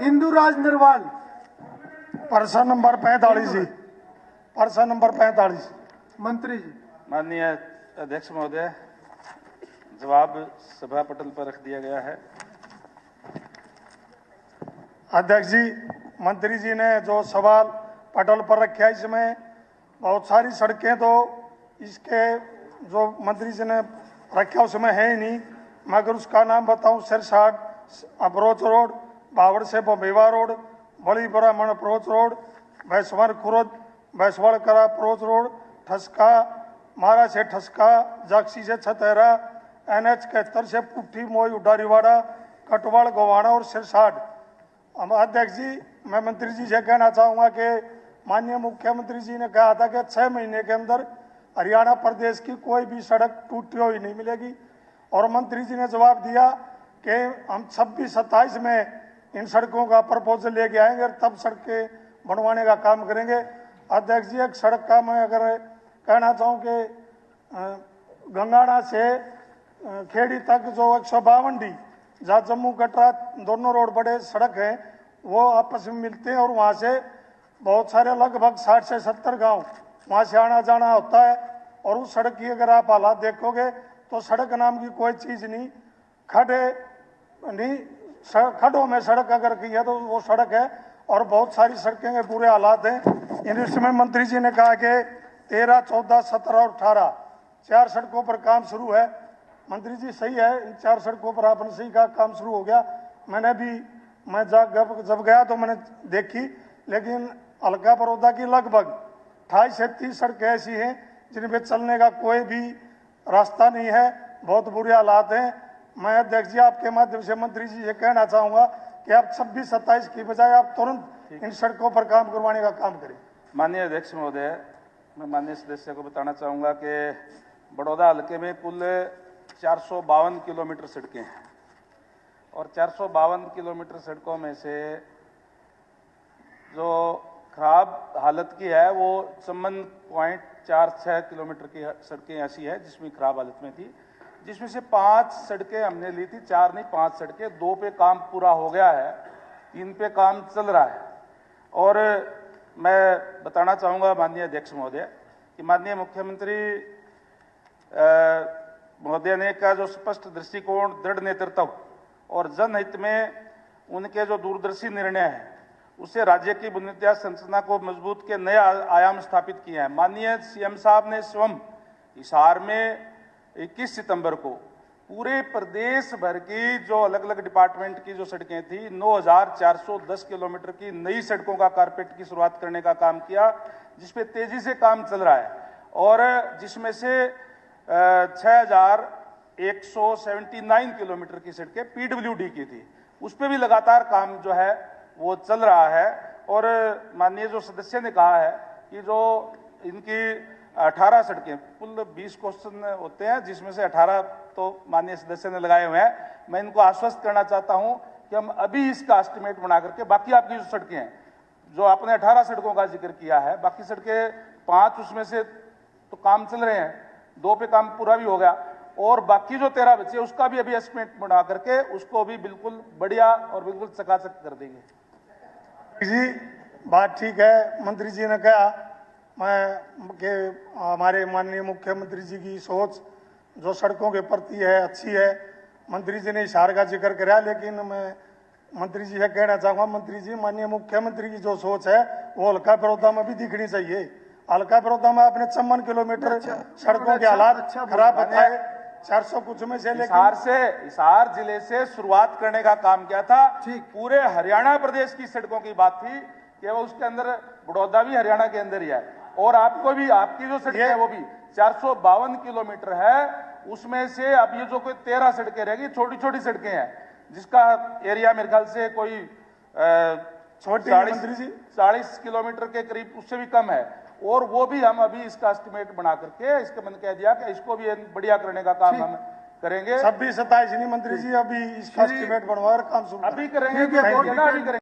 Induraj Nirwal. Person number 45 जी, person number 45। मंत्री जी। माननीय अध्यक्ष महोदय, जवाब सभा पटल पर रख दिया गया है। अध्यक्ष जी, मंत्री जी ने जो सवाल पटल पर रखा है इसमें बहुत सारी सड़कें तो इसके जो मंत्री जी ने रखा उसमें है ही नहीं। मगर उसका नाम बताऊं, सिरसाट अप्रोच रोड, बावड़ से बम्बेवा रोड, बड़ी ब्राह्मण अप्रोच रोड, भैंसवाड़ खुर्द भैंसवाड़ करा अप्रोच रोड, ठसका मारा से ठसका, जाक्सी से छतेरा, NH 71 से पुट्ठी मोई उडारीवाड़ा, कटवाड़ गोवाड़ा और सिरसाट। अध्यक्ष जी, मैं मंत्री जी से कहना चाहूँगा कि माननीय मुख्यमंत्री जी ने कहा था कि 6 महीने के अंदर हरियाणा प्रदेश की कोई भी सड़क टूटी हुई नहीं मिलेगी, और मंत्री जी ने जवाब दिया कि हम 26-27 में इन सड़कों का प्रपोजल लेके आएंगे और तब सड़कें बनवाने का काम करेंगे। अध्यक्ष जी, एक सड़क का मैं अगर कहना चाहूँ कि गंगाना से खेड़ी तक जो 152D जहाँ जम्मू कटरा दोनों रोड बड़े सड़क हैं वो आपस में मिलते हैं, और वहाँ से बहुत सारे लगभग 60 से 70 गांव वहाँ से आना जाना होता है। और उस सड़क की अगर आप हालात देखोगे तो सड़क नाम की कोई चीज़ नहीं, खड्डों में सड़क अगर की है तो वो सड़क है, और बहुत सारी सड़कें के बुरे हालात हैं। इसमें मंत्री जी ने कहा कि 13, 14, 17 और 18 4 सड़कों पर काम शुरू है। मंत्री जी सही है, इन 4 सड़कों पर आपने सही कहा काम शुरू हो गया। मैं जब गया तो मैंने देखी, लेकिन अलका बड़ौदा की लगभग 28 से 30 सड़कें ऐसी हैं जिन पे चलने का कोई भी रास्ता नहीं है, बहुत बुरे हालात हैं। मैं अध्यक्ष जी आपके माध्यम से मंत्री जी ये कहना चाहूँगा कि आप 26-27 की बजाय आप तुरंत इन सड़कों पर काम करवाने का काम करें। माननीय अध्यक्ष महोदय, मैं माननीय सदस्य को बताना चाहूँगा कि बड़ौदा हल्के में कुल 452 किलोमीटर सड़कें हैं, और 452 किलोमीटर सड़कों में से जो खराब हालत की है वो 54.46 किलोमीटर की सड़कें ऐसी है जिसमें खराब हालत में थी, जिसमें से 5 सड़कें हमने ली थी, 4 नहीं 5 सड़कें, 2 पे काम पूरा हो गया है, 3 पे काम चल रहा है। और मैं बताना चाहूँगा माननीय अध्यक्ष महोदय कि माननीय मुख्यमंत्री महोदय ने का जो स्पष्ट दृष्टिकोण, दृढ़ नेतृत्व और जनहित में उनके जो दूरदर्शी निर्णय हैं उससे राज्य की बुनियादी संरचना को मजबूत के नए आयाम स्थापित किए हैं। माननीय CM साहब ने स्वयं हिसार में 21 सितंबर को पूरे प्रदेश भर की जो अलग अलग डिपार्टमेंट की जो सड़कें थी 9410 किलोमीटर की नई सड़कों का कारपेट की शुरुआत करने का काम किया, जिसपे तेजी से काम चल रहा है, और जिसमें से 6179 किलोमीटर की सड़कें PWD की थी, उस पर भी लगातार काम जो है वो चल रहा है। और माननीय जो सदस्य ने कहा है कि जो इनकी 18 सड़कें, कुल 20 क्वेश्चन होते हैं जिसमें से 18 तो माननीय सदस्य ने लगाए हुए हैं। मैं इनको आश्वस्त करना चाहता हूं कि हम अभी इसका एस्टिमेट बना करके बाकी आपकी जो सड़कें हैं, जो आपने 18 सड़कों का जिक्र किया है, बाकी सड़कें 5 उसमें से तो काम चल रहे हैं, 2 पे काम पूरा भी हो गया, और बाकी जो 13 बचे उसका भी अभी एस्टिमेट बना करके उसको भी बिल्कुल बढ़िया और बिल्कुल चकाचक कर देंगे। जी बात ठीक है, मंत्री जी ने कहा कि हमारे माननीय मुख्यमंत्री जी की सोच जो सड़कों के प्रति है अच्छी है। मंत्री जी ने हिसार का जिक्र कराया, लेकिन मैं मंत्री जी से कहना चाहूँगा, मंत्री जी माननीय मुख्यमंत्री की जो सोच है वो अलका बड़ौदा में भी दिखनी चाहिए। अलका बड़ौदा में आपने 54 किलोमीटर सड़कों के हालात खराब बताए, 400 कुछ में से, लेकिन हिसार जिले से शुरुआत करने का काम किया था। पूरे हरियाणा प्रदेश की सड़कों की बात थी, केवल उसके अंदर बड़ौदा भी हरियाणा के अंदर ही है, और आपको भी आपकी जो सड़कें है वो भी 452 किलोमीटर है, उसमें से अब ये जो कोई 13 सड़कें रहेगी, छोटी छोटी सड़कें हैं, जिसका एरिया मेरे ख्याल से कोई 40 किलोमीटर के करीब, उससे भी कम है, और वो भी हम अभी इसका एस्टिमेट बना करके इसके मन कह दिया कि इसको भी बढ़िया करने का काम हम करेंगे। 26-27 नहीं मंत्री जी, अभी इसका एस्टिमेट बनवा काम शुरू अभी करेंगे।